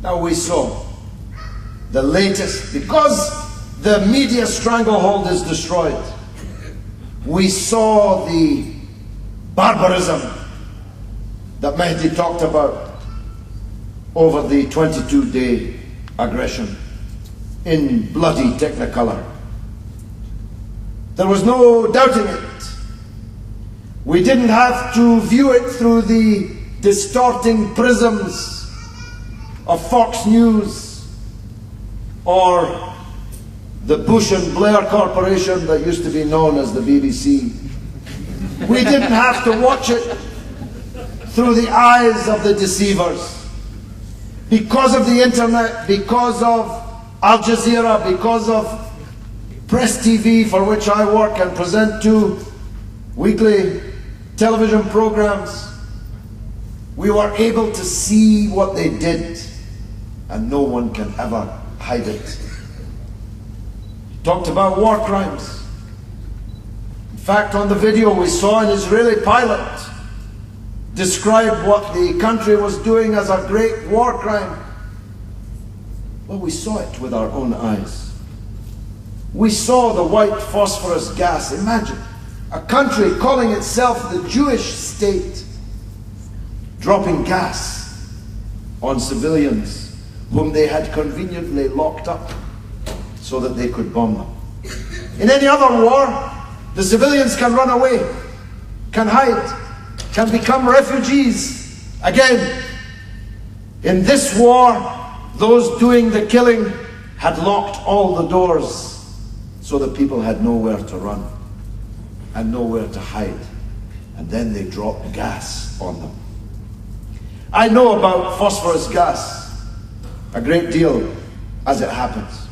Now we saw the latest, because the media stranglehold is destroyed, we saw the barbarism that Mehdi talked about over the 22-day aggression in bloody technicolor. There was no doubting it. We didn't have to view it through the distorting prisms of Fox News or the Bush and Blair Corporation that used to be known as the BBC. We didn't have to watch it through the eyes of the deceivers. Because of the internet, because of Al Jazeera, because of Press TV, for which I work and present 2 weekly television programs, we were able to see what they did, and no one can ever hide it. Talked about war crimes. In fact, on the video we saw an Israeli pilot describe what the country was doing as a great war crime. Well, we saw it with our own eyes. We saw the white phosphorus gas. Imagine a country calling itself the Jewish state dropping gas on civilians whom they had conveniently locked up so that they could bomb them. In any other war, the civilians can run away, can hide, can become refugees. Again, in this war, those doing the killing had locked all the doors so that people had nowhere to run and nowhere to hide. And then they dropped gas on them. I know about phosphorus gas a great deal as it happens.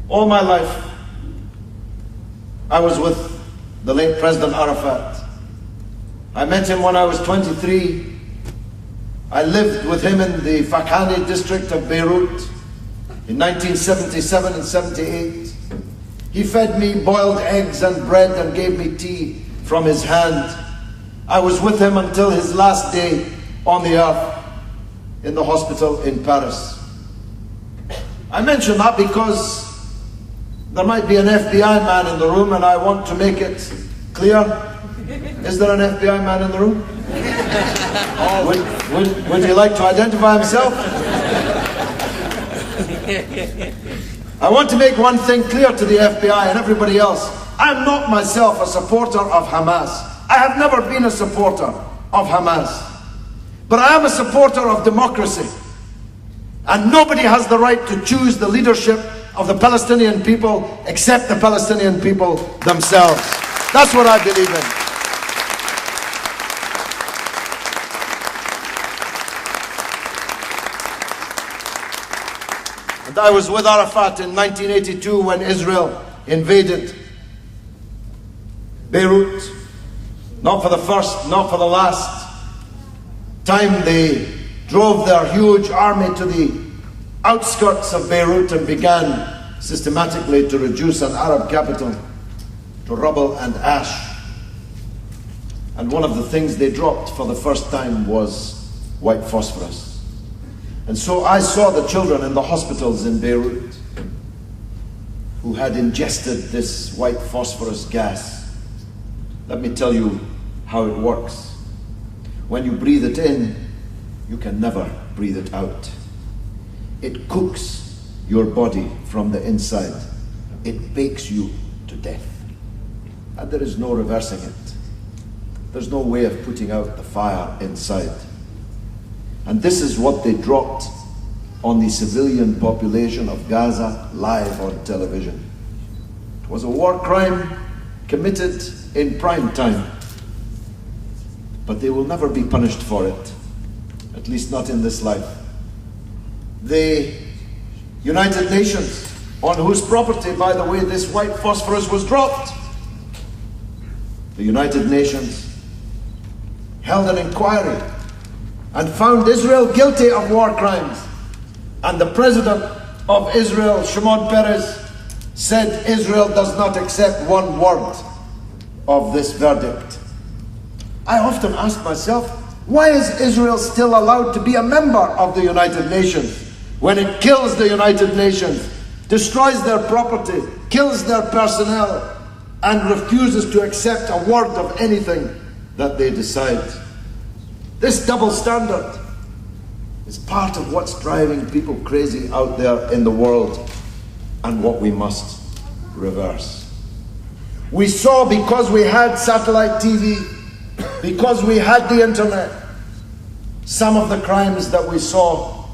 All my life, I was with the late President Arafat. I met him when I was 23. I lived with him in the Fakhani district of Beirut in 1977 and 78. He fed me boiled eggs and bread and gave me tea from his hand. I was with him until his last day on the earth in the hospital in Paris. I mention that because there might be an FBI man in the room, and I want to make it clear. Is there an FBI man in the room? Would he like to identify himself? I want to make one thing clear to the FBI and everybody else. I'm not myself a supporter of Hamas. I have never been a supporter of Hamas. But I am a supporter of democracy. And nobody has the right to choose the leadership of the Palestinian people except the Palestinian people themselves. That's what I believe in. And I was with Arafat in 1982 when Israel invaded Beirut. Not for the first, not for the last time. They drove their huge army to the outskirts of Beirut and began systematically to reduce an Arab capital to rubble and ash. And one of the things they dropped for the first time was white phosphorus. And so I saw the children in the hospitals in Beirut who had ingested this white phosphorus gas. Let me tell you how it works. When you breathe it in, you can never breathe it out. It cooks your body from the inside. It bakes you to death. And there is no reversing it. There's no way of putting out the fire inside. And this is what they dropped on the civilian population of Gaza live on television. It was a war crime committed in prime time. But they will never be punished for it, at least not in this life. The United Nations, on whose property, by the way, this white phosphorus was dropped, the United Nations held an inquiry and found Israel guilty of war crimes. And the president of Israel, Shimon Peres, said Israel does not accept one word of this verdict. I often ask myself, Why is Israel still allowed to be a member of the United Nations when it kills the United Nations, destroys their property, kills their personnel, and refuses to accept a word of anything that they decide? This double standard is part of what's driving people crazy out there in the world, and what we must reverse. We saw, because we had satellite TV, because we had the internet, some of the crimes that we saw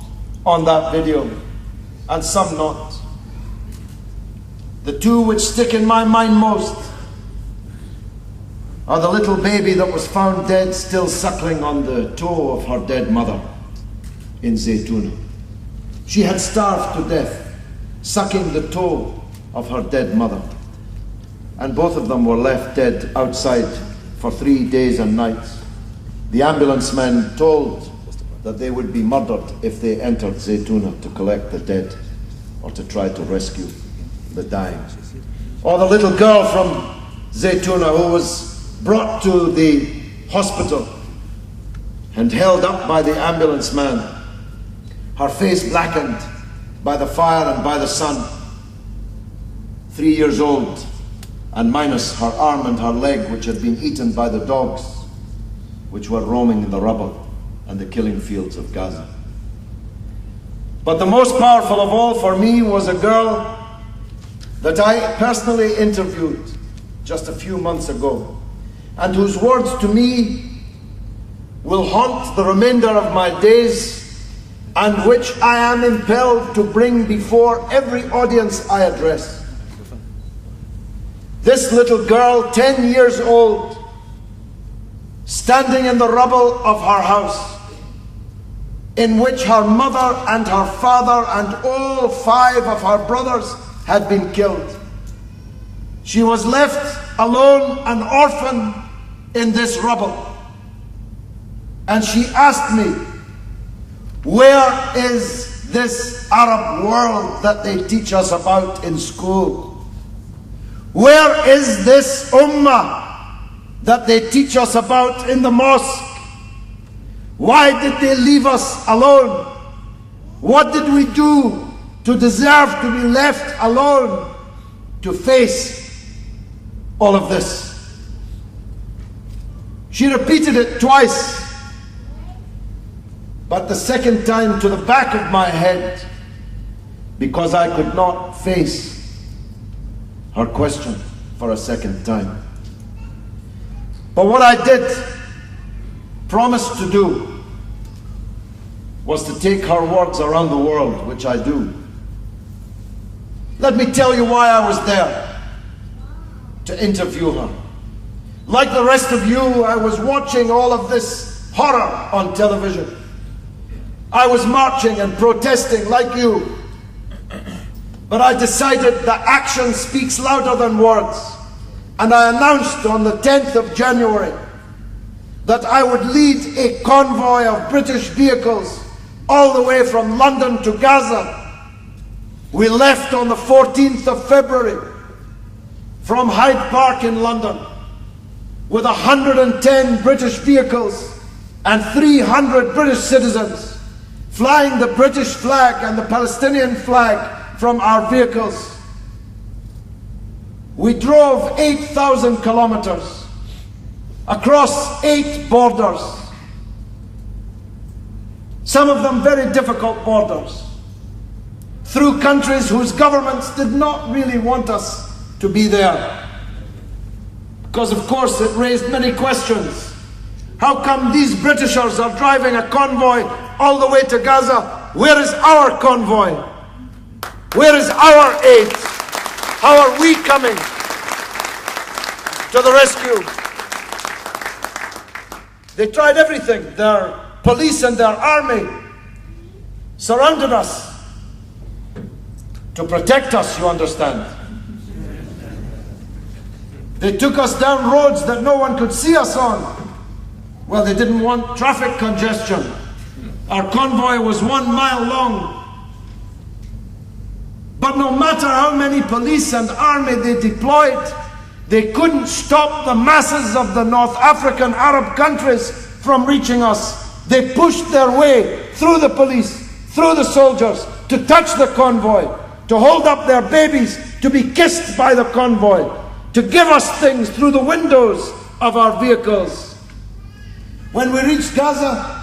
on that video, and some not. The two which stick in my mind most are the little baby that was found dead, still suckling on the toe of her dead mother in Zaytuna. She had starved to death, sucking the toe of her dead mother. And both of them were left dead outside for 3 days and nights. The ambulance men told that they would be murdered if they entered Zaytuna to collect the dead or to try to rescue the dying. Or the little girl from Zaytuna who was brought to the hospital and held up by the ambulance man, her face blackened by the fire and by the sun, 3 years old, and minus her arm and her leg, which had been eaten by the dogs which were roaming in the rubble and the killing fields of Gaza. But the most powerful of all for me was a girl that I personally interviewed just a few months ago, and whose words to me will haunt the remainder of my days, and which I am impelled to bring before every audience I address. This little girl, 10 years old, standing in the rubble of her house, in which her mother and her father and all 5 of her brothers had been killed. She was left alone, an orphan, in this rubble. And she asked me, where is this Arab world that they teach us about in school? Where is this ummah that they teach us about in the mosque? Why did they leave us alone? What did we do to deserve to be left alone to face all of this? She repeated it twice, but the second time to the back of my head, because I could not face her question for a second time. But what I did promise to do was to take her words around the world, which I do. Let me tell you why I was there to interview her. Like the rest of you, I was watching all of this horror on television. I was marching and protesting like you. But I decided that action speaks louder than words. And I announced on the 10th of January that I would lead a convoy of British vehicles all the way from London to Gaza. We left on the 14th of February from Hyde Park in London with 110 British vehicles and 300 British citizens, flying the British flag and the Palestinian flag from our vehicles. We drove 8,000 kilometers across 8 borders, some of them very difficult borders, through countries whose governments did not really want us to be there. Because of course it raised many questions. How come these Britishers are driving a convoy all the way to Gaza? Where is our convoy? Where is our aid? How are we coming to the rescue? They tried everything. Their police and their army surrounded us to protect us, you understand. They took us down roads that no one could see us on. Well, they didn't want traffic congestion. Our convoy was 1 mile long. But no matter how many police and army they deployed, they couldn't stop the masses of the North African Arab countries from reaching us. They pushed their way through the police, through the soldiers, to touch the convoy, to hold up their babies, to be kissed by the convoy, to give us things through the windows of our vehicles. When we reached Gaza,